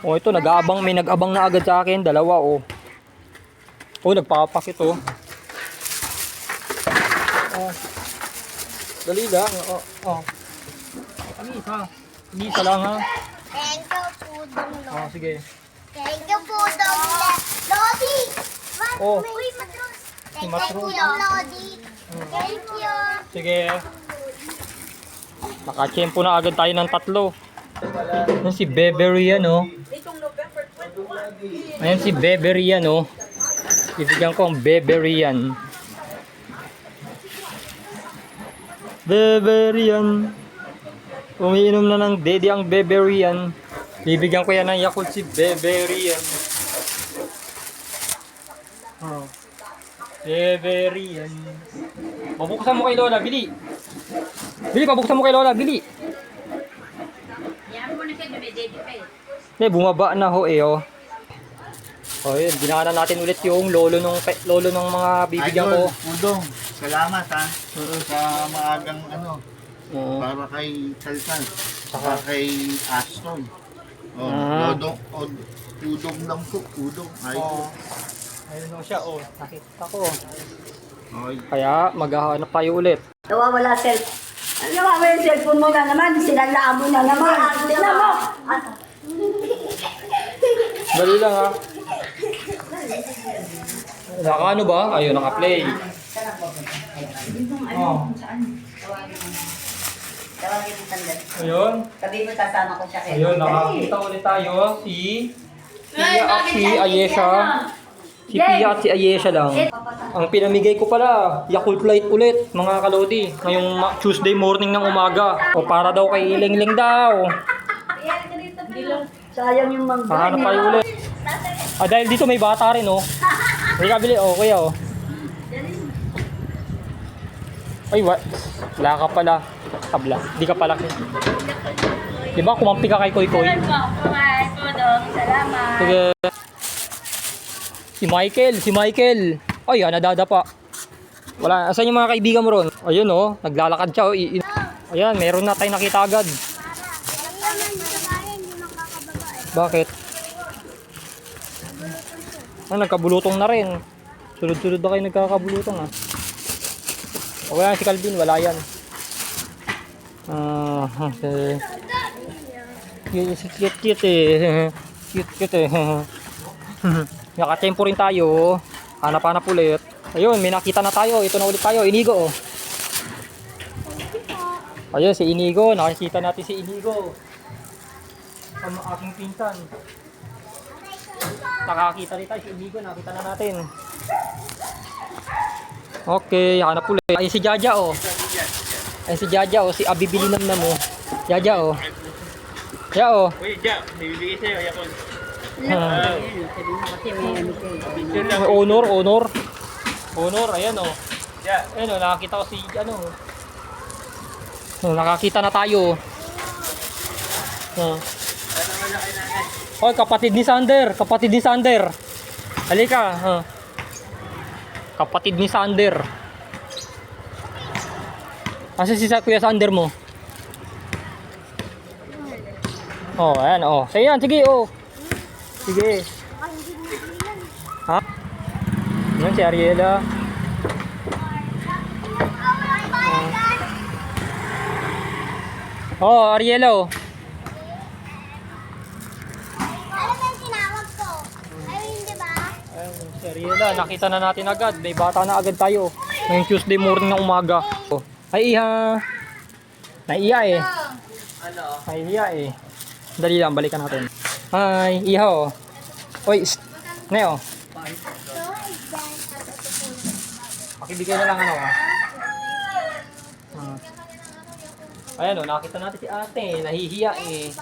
Oh, ito nag-aabang, may nag-abang na agad sa akin, dalawa oh. Oh, nagpapakit oh. Oh. Dali lang. Oh, oh. Isa lang ha. Thank you po dong Oh, sige. Thank you po dong Lodi. Oh. Uy, matros. Thank you Matros. po dong Lodi. Thank you. Sige. Nakachempo na agad tayo ng 3. Ayan si Beberian oh. Ayan si Beberian oh. Ibigyan ko ang Beberian. Beberian. Umiinom na ng daddy ang Beberian. Bibigyan ko yan ng Yakult si Beberian. Oh. Beberian. Pabuksan mo kay Lola, Bili. Bili, pabuksan mo kay Lola, Bili. Yan mo na siya, daddy pa eh. Bumaba na ho eh oh. Oh, yun, dinaanan natin ulit yung lolo ng mga bibigyan ko. Udong, salamat ha. Sa maagang ano, Oo. para kay Salsal, Saka- para kay Aston. Oh, Udong, udong lang po, udong. Ay, Oh. Ayun ho siya oh. Nakita ko. ay, Kaya maghahanap tayo ulit. Nawawala cellphone. Nawawala yung cellphone mo na naman. Sinalaan mo na naman. Tingnan mo. Dali lang ha. Naka ano ba? Ayun, naka-play. Oh. Tawagin mo sandali. Ayun. Sabi mo sasama ko siya kayo. Ayun, nakakita ulit tayo. Si Pia at si Ayesha. Si Pia at si Ayesha lang. Ang pinamigay ko pala, Yakult Light ulit, mga kalodi. Ngayong Tuesday morning ng umaga. O para daw kay Ilingling daw. Sayang yung mangga. Paano tayo ulit? Ah, dahil dito may bata rin, oh. May kabili, oh, kuya, oh. Ay, wala ka pala. Tabla. Di ka pala. Di ba, kumampi ka kay Koy Koy? Kumain po dong, salamat. Sige. Si Michael. Ay, nadadapa. Wala, asan yung mga kaibigan mo ron? Ayun, oh, naglalakad siya, oh. Ayan, meron na tayo nakita agad. Bakit? Ah, nagkabulutong na rin. Sunod-sunod na kayo nagkakabulutong ah. O kaya si Calvin, wala yan. Ah, okay. Cute eh. Cute eh. Nakatempo rin tayo. Hanap-hanap ulit. Ayun, may nakita na tayo. Ito na ulit tayo. Inigo oh. Ayun, si Inigo. Nakikita natin si Inigo. Ang aking pinsan. Nakakita rin tayo si Inigo. Nakita na natin. Okay, hanap ulit. Ay si Jaja oh. Ay si Jaja oh, si Abibilinam na mo. Jaja oh. Ya oh. Uy, Jack, bibigay sa'yo, Yakult. Honor, ayan oh. Yeah. Ayan oh, nakakita ko si ano. Oh, nakakita na tayo. Oh. Hoy, kapatid ni Sander. Halika, kapatid ni Sander. Kasi si Kuya Sander mo. Oh, ayan, oh. Sige yan, sige, oh. Sige. Ha? Yan si Ariela. Oh, Ariela, oh. Ano ba yung tinawag ko? Ayun, di ba? Ayun, si Ariela, nakita na natin agad. May bata na agad tayo. Ngayong Tuesday morning ng umaga. Oh. Ay, iha. Naiiya eh. Ano? Naiiya eh. Dali lang, balikan natin. Hi, iha oh. Oy, Neo. Pakibigay na lang ano ah. Ayan oh, nakita natin si ate. Nahihiya eh.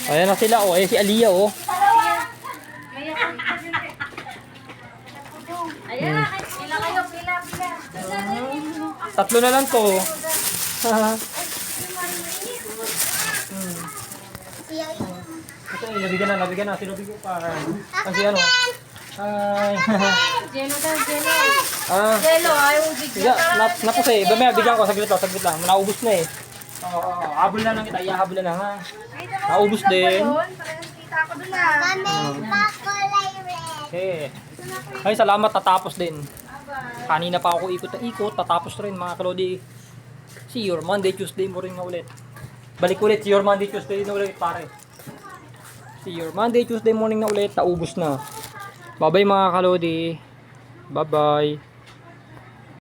Ayan na sila oh. Ayan si Aliyah oh. Ayan, pila kayo, pila. Tatlo na lang to. Ito eh, nabigyan na. Sino bigyan pa? Kasi ano? Hi. Jello daw, jello. Ah, Jello, ayaw bigyan. napos eh. Bamaya, bigyan ko. Saglit lang. Naubos na eh. Habol na lang kita. Ihahabol na lang ha. Naubos din. Kami pakulay red. Okay. Ay, salamat. Tatapos din. Kanina pa ako ikot na ikot. Tatapos rin mga kalodi. See your Monday, Tuesday mo rin nga ulit. Balik ulit. See your Monday, Tuesday na ulit pare. See your Monday, Tuesday morning na ulit. Naubos na. Bye-bye mga kalodi. Bye-bye.